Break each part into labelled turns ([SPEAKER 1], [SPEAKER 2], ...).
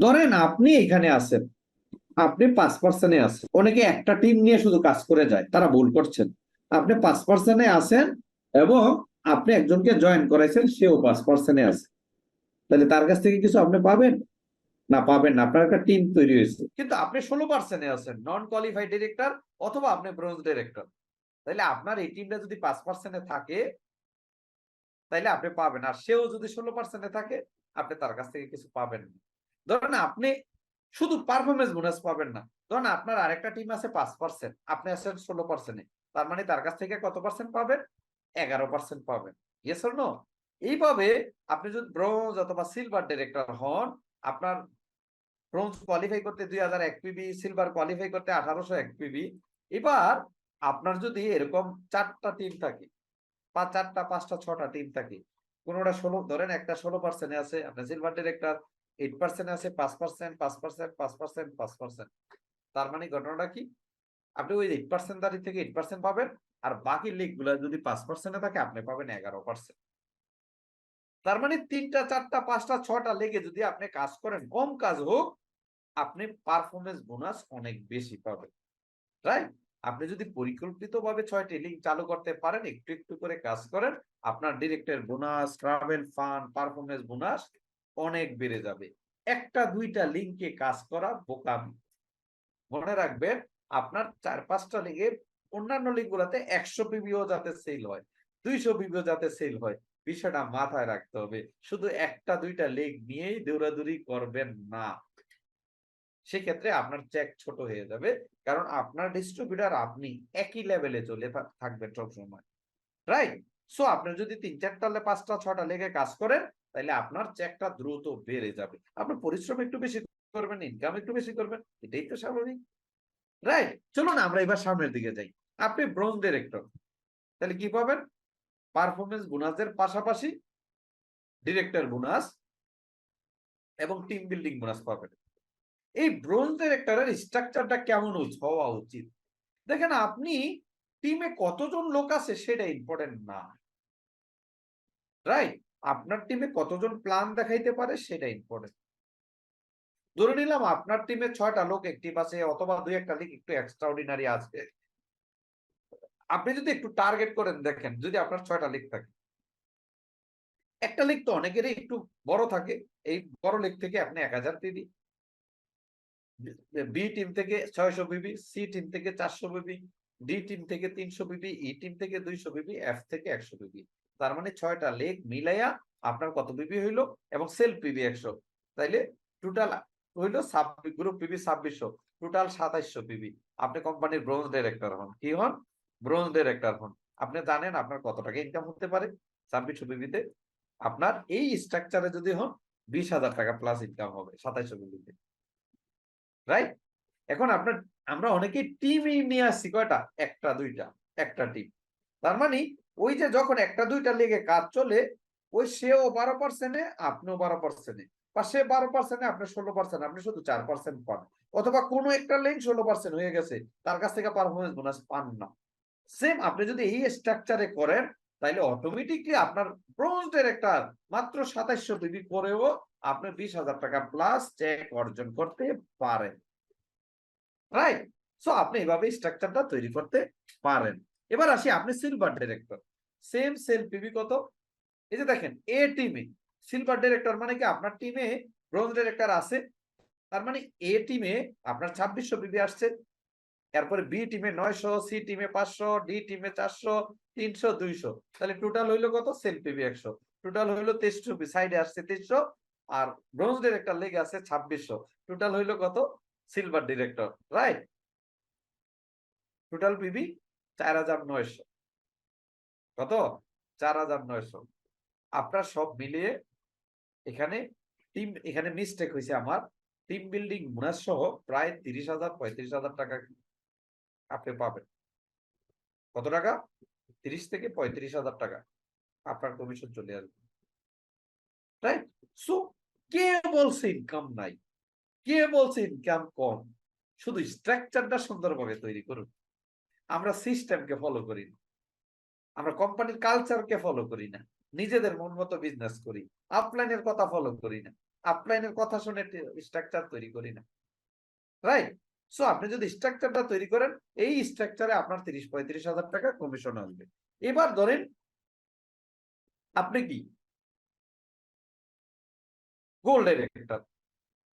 [SPEAKER 1] ধরেন আপনি এখানে আছেন, আপনি 5% আছেন, অনেকে একটা টিম নিয়ে শুধু কাজ করে যায়, তারা ভুল করছেন। আপনি 5% আছেন এবং আপনি একজনকে জয়েন করাইছেন, সেও 5% আছে। তাহলে তার কাছ থেকে কিছু আপনি পাবেন? না, পাবেন না। আপনার একটা টিম তৈরি হয়েছে, কিন্তু আপনি 16% আছেন, নন কোয়ালিফাইড ডিরেক্টর অথবা আপনি ব্রোঞ্জ ডিরেক্টর। তাহলে আপনার এই টিমটা যদি 5% থাকে তাইলে আপনি পাবেন, আর সেও যদি 16% থাকে আপনি তার কাছ থেকে কিছু পাবেন না। ধরেন আপনি শুধু পারফরমেন্স বোনাস পাবেন না। ধরেন আপনার আরেকটা টিম আছে 5%, আপনি আছেন 16%, তার মানে তার কাছ থেকে কত পার্সেন্ট পাবেন? 11% পাবেন। Yes or no? এইভাবে আপনি যদি ব্রোঞ্জ অথবা সিলভার ডিরেক্টর হন, আপনার ব্রোঞ্জ কোয়ালিফাই করতে 2001 পিবি, সিলভার কোয়ালিফাই করতে 1801 পিবি। এবার আপনার যদি এরকম চারটা টিম থাকে, চারটা, পাঁচটা, ছটা টিম থাকে, কোনোটা 16, ধরেন একটা 16% আছে, আপনার সিলভার ডিরেক্টর 8% আছে, 5%, 5%, 5%, 5%। তার মানে ঘটনাটা কি? আপনি ওই 8% দাঁড়ি থেকে 8% পাবেন, আর বাকি লিগ গুলা যদি 5% থাকে আপনি পাবেন 11%। তার মানে তিনটা, চারটা, পাঁচটা, ছটা লেগে যদি আপনি কাজ করেন, কম কাজ হোক, আপনি পারফরমেন্স বোনাস অনেক বেশি পাবেন। রাইট? আপনি যদি পরিকল্পিতভাবে 6টি লিঙ্ক চালু করতে পারেন, একটু একটু করে কাজ করেন, আপনার director bonus, travel fund, performance bonus অনেক বেড়ে যাবে। একটা দুইটা লিঙ্কে কাজ করা বোকামি। মনে রাখবেন, আপনার 4-5টা লিগে, অন্যান্য লিঙ্ক গুলাতে 100 পিবিও যাতে সেল হয়, 200 পিবিও যাতে সেল হয়, বিষয়টা মাথায় রাখতে হবে। শুধু একটা দুইটা লিঙ্ক নিয়েই দৌড়াদৌড়ি করবেন না, সেক্ষেত্রে আপনার চেক ছোট হয়ে যাবে। কারণ আপনার ডিস্ট্রিবিউটর আপনি একই লেভেলে চলে থাকবেন সবসময়। রাইট? সো আপনি যদি 3-4টা, 5টা, 6টা লেগে কাজ করেন, তাহলে আপনার চেকটা দ্রুত বেড়ে যাবে। আপনার পরিশ্রম একটু বেশি করবেন, ইনকাম একটু বেশি করবেন, এটাই তো স্বাভাবিক। রাইট? চলুন আমরা এবার সামনের দিকে যাই। আপনি ব্রোঞ্জ ডিরেক্টর, তাহলে কি পাবেন? পারফরমেন্স বোনাসের পাশাপাশি ডিরেক্টর বোনাস এবং টিম বিল্ডিং বোনাস পাবেন। এই ব্রোঞ্জ ডিরেক্টরের স্ট্রাকচারটা কেমন হওয়া উচিত? দেখেন, আপনি টিমে কতজন লোক আছে সেটা ইম্পর্টেন্ট না। রাইট? আপনার টিমে কতজন প্ল্যান দেখাইতে পারে সেটা ইম্পর্টেন্ট। ধরে নিলাম আপনার টিমে 6টা লোক অ্যাক্টিভ আছে, অথবা 2-1টা লিগ একটু এক্সট্রাঅর্ডিনারি আছে। আপনি যদি একটু টার্গেট করেন, দেখেন যদি আপনার 6টা লিগ থাকে, একটা লিগ তো অনেকেরই একটু বড় থাকে, এই বড় লিগ থেকে আপনি 1000 পিবি, বি টিম থেকে 600 পিবি, সি টিম থেকে 400 পিবি, ডি টিম থেকে 300 পিবি, ই টিম থেকে 200 পিবি, এফ থেকে 100 পিবি। তার মানে 6টা লেগ মিলাইয়া আপনার কত পিবি হইলো, এবং সেল পিবি 100। তাইলে টোটাল হইলো গ্রুপ পিবি 2600, টোটাল 2700 পিবি। আপনি কোম্পানির ব্রোঞ্জ ডাইরেক্টর হন, কি হন? ব্রোঞ্জ ডাইরেক্টর হন। আপনি জানেন আপনার কত টাকা ইনকাম হতে পারে 2600 পিবিতে? আপনার এই স্ট্রাকচারে যদি হন, 20,000 টাকা প্লাস ইনকাম হবে 2700 পিবিতে। রাইট? এখন আমরা অনেকেই টিমই নিয়ে আসছি, কয়টা? একটা দুইটা, একটা টিম। তার মানে ওই যে যখন একটা দুইটা লেগে কাজ চলে, ওই সেও 12%, আপনিও 12%, বা সে 12%, আপনি 16%, আপনি শুধু 4% পান। অথবা কোনো একটা লেন 16% হয়ে গেছে, তার কাছ থেকে পারফরমেন্স বোনাস পান না। সেম আপনি যদি এই স্ট্রাকচারে করেন, তাহলে অটোমেটিকলি আপনার ব্রোঞ্জ ডিরেক্টর মাত্র 2700 পিবি করেও আপনি 20,000 টাকা প্লাস চেক অর্জন করতে পারেন। রাইট? সো আপনি এভাবে স্ট্রাকচারটা তৈরি করতে পারেন। এবার আসি, আপনি silver director, same cell P B কত? এই যে দেখেন, এ টিমে সিলভার ডিরেক্টর মানে কি, আপনার টিমে ব্রোঞ্জ ডিরেক্টর আছে, তার মানে এ টিমে আপনার 2600 পিবি আসছে। এরপরে বি টিমে 900, সি টিমে 500, ডি টিমে 400, 300, 200। তাহলে টোটাল হইলো কত? Sell PB 100। টোটাল হইলো 2300, সাইডে আসছে 2300, আর ব্রোঞ্জ ডিরেক্টর লেগে আছে 2600। টোটাল হইলো কত? Silver director. Right? Total PB 4900। কত? 4900। আপনার সব মিলিয়ে এখানে এখানে মিস্টেক হয়েছে আমার। টিম বিল্ডিং বোনাস সহ প্রায় 30,000-35,000 টাকা আপনি পাবেন। কত টাকা? 30 থেকে 35,000 টাকা আপনার কমিশন চলে আসবে। রাইট? সো কে বলছে ইনকাম নাই? কে বলছে ইনকাম কম? শুধু স্ট্রাকচারটা সুন্দরভাবে তৈরি করুন। আমরা সিস্টেমকে ফলো করি না, আমরা কোম্পানির কালচারকে ফলো করি না, নিজেদের মন মতো বিজনেস করি, আপলাইনের কথা ফলো করি না। আপলাইনের কথা শুনে স্ট্রাকচার তৈরি করি না, রাইট? সো আপনি যদি স্ট্রাকচারটা তৈরি করেন, এই স্ট্রাকচারে আপনার 30-35 হাজার টাকা কমিশন আসবে। এবার ধরেন আপনি কি গোল্ড ডিরেক্টর,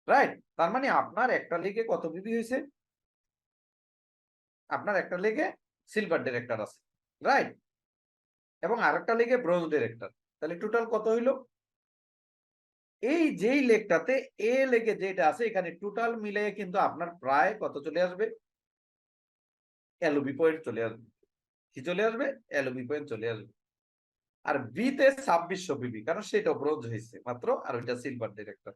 [SPEAKER 1] রাইট? তার মানে আপনার একটা লেগে কত বিবি হয়েছে? আপনার একটা লেগে সিলভার ডিরেক্টর আছে, রাইট? এবং আরেকটা লেগে ব্রোঞ্জ ডিরেক্টর। তাহলে টোটাল কত হইলো? এই যেই লেগটাতে এ লেগে যেটা আছে এখানে টোটাল মিলিয়ে কিন্তু আপনার প্রায় কত চলে আসবে? এলওবি পয়েন্ট চলে আসবে। কি চলে আসবে? এলওবি পয়েন্ট চলে আসবে। আর বি তে 2600 বিবি, কারণ সেটা ব্রোঞ্জ হয়েছে মাত্র, আর ওইটা সিলভার ডিরেক্টর,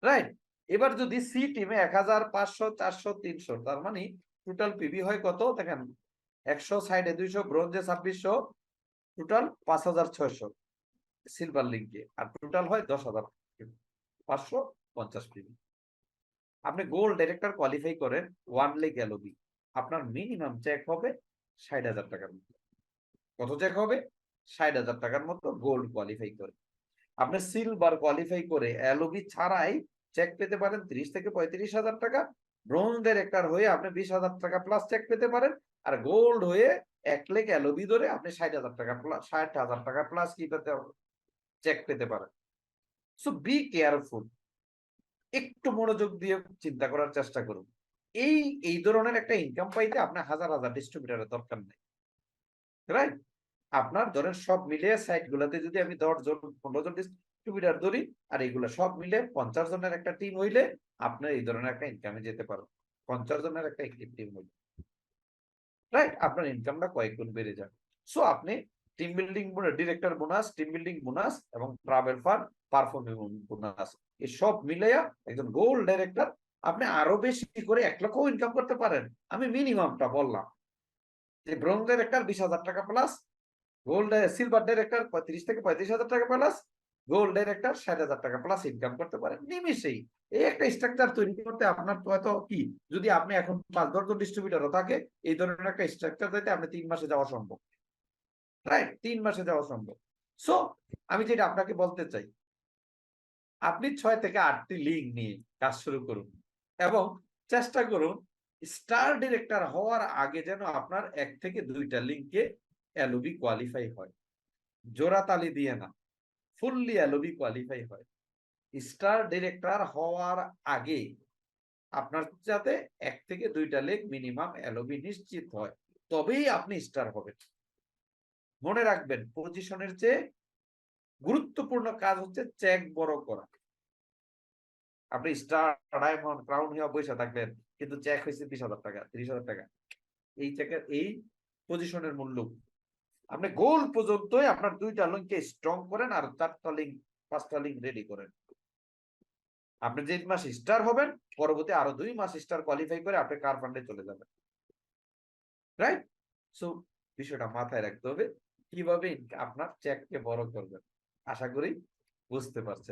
[SPEAKER 1] রাইট? এবার যদি সি টিমে 1500, 400, 300, তার মানে টোটাল পিবি হয় কত দেখেন? 100 সাইডে 200, ব্রোঞ্জে 2600, টোটাল 5600 সিলভার লিঙ্কে, আর টোটাল হয় 10,550 পিবি। আপনি গোল্ড ডিরেক্টর কোয়ালিফাই করেন, ওয়ান লেগ এলওবি, আপনার মিনিমাম চেক হবে 60,000 টাকার মতো। কত চেক হবে? 60,000 টাকার মতো গোল্ড কোয়ালিফাই করে। আপনি সিলভার কোয়ালিফাই করে এলওবি ছাড়াই চেক পেতে পারেন 30-35 হাজার টাকা। ব্রোঞ্জ ডিরেক্টর হয়ে আপনি 20,000 টাকা প্লাস চেক পেতে পারেন। আর গোল্ড হয়ে এক লেগ এলওবি ধরে আপনি 60,000 টাকা প্লাস, 60,000 টাকা প্লাস কি পেতে চেক পেতে পারেন। সো বি কেয়ারফুল, একটু মনোযোগ দিয়ে চিন্তা করার চেষ্টা করুন। এই ধরনের একটা ইনকাম পাইতে আপনার হাজার হাজার ডিস্ট্রিবিউটরের দরকার নেই, রাইট? আপনার ধরেন সব মিলিয়ে সাইট গুলাতে যদি আমি 10 জন 15 জন ডিস্ট্রিবিউটর ধরি, আর এগুলা সব মিলে 50 জনের একটা টিম হইলে আপনার এই ধরনের একটা ইনকামে যেতে পারো। 50 জনের একটা অ্যাক্টিভ টিম হইলে, রাইট? আপনার ইনকামটা কয়েক গুণ বেড়ে যাবে। সো আপনি team building director bonus, team building bonus এবং ট্রাভেল ফান্ড, পারফর্মিং বোনাস, এই সব মিলাইয়া একজন গোল্ড ডিরেক্টর আপনি আরো বেশি করে 1 লক্ষ ইনকাম করতে পারেন। আমি মিনিমামটা বললাম যে ব্রোঞ্জ ডিরেক্টর 20,000 টাকা প্লাস, গোল্ড সিলভার ডিরেক্টর 30-35 হাজার টাকা প্লাস, গোল্ড ডিরেক্টর 60,000 টাকা প্লাস ইনকাম করতে পারেন নিমিশেই। এই একটা স্ট্রাকচার তৈরি করতে আপনার হয়তো কি, যদি আপনি এখন 5-10 জন ডিস্ট্রিবিউটরও থাকে, এই ধরনের একটা স্ট্রাকচার দিতে আপনি 3 মাসে যাওয়া সম্ভব, রাইট? 3 মাসে যাওয়া সম্ভব। সো আমি যেটা আপনাকে বলতে চাই, আপনি 6 থেকে 8টি লিঙ্ক নিয়ে কাজ শুরু করুন এবং চেষ্টা করুন স্টার ডিরেক্টর হওয়ার আগে যেন আপনার 1 থেকে 2টা লিঙ্কে এলওবি কোয়ালিফাই হয়। জোড়াতালি দিয়ে না, ফুললি এলওবি কোয়ালিফাই হয়। স্টার ডিরেক্টর হওয়ার আগে আপনার যাতে 1 থেকে 2টা লেগ মিনিমাম এলওবি নিশ্চিত হয়, তবেই আপনি স্টার হবেন। মনে রাখবেন, পজিশনের চেয়ে গুরুত্বপূর্ণ কাজ হচ্ছে চেক বড় করা। আপনি স্টার, ডায়মন্ড, ক্রাউন হয়ে বসে থাকবেন, কিন্তু চেক হয়েছে 20,000 টাকা, 30,000 টাকা। এই চেকের এই পজিশনের মূল্য। আপনি গোল পর্যন্তই আপনার 2টা লিঙ্ককে স্ট্রং করেন, আর 4টা লিঙ্ক 5টা লিঙ্ক রেডি করেন। আপনি যে মাস স্টার হবেন, পরবর্তী আরো 2 মাস স্টার কোয়ালিফাই করে আপনি কার ফান্ডে চলে যাবেন, রাইট? সো বিষয়টা মাথায় রাখতে হবে কিভাবে আপনার চেককে বড় করবেন। আশা করি বুঝতে পারছেন।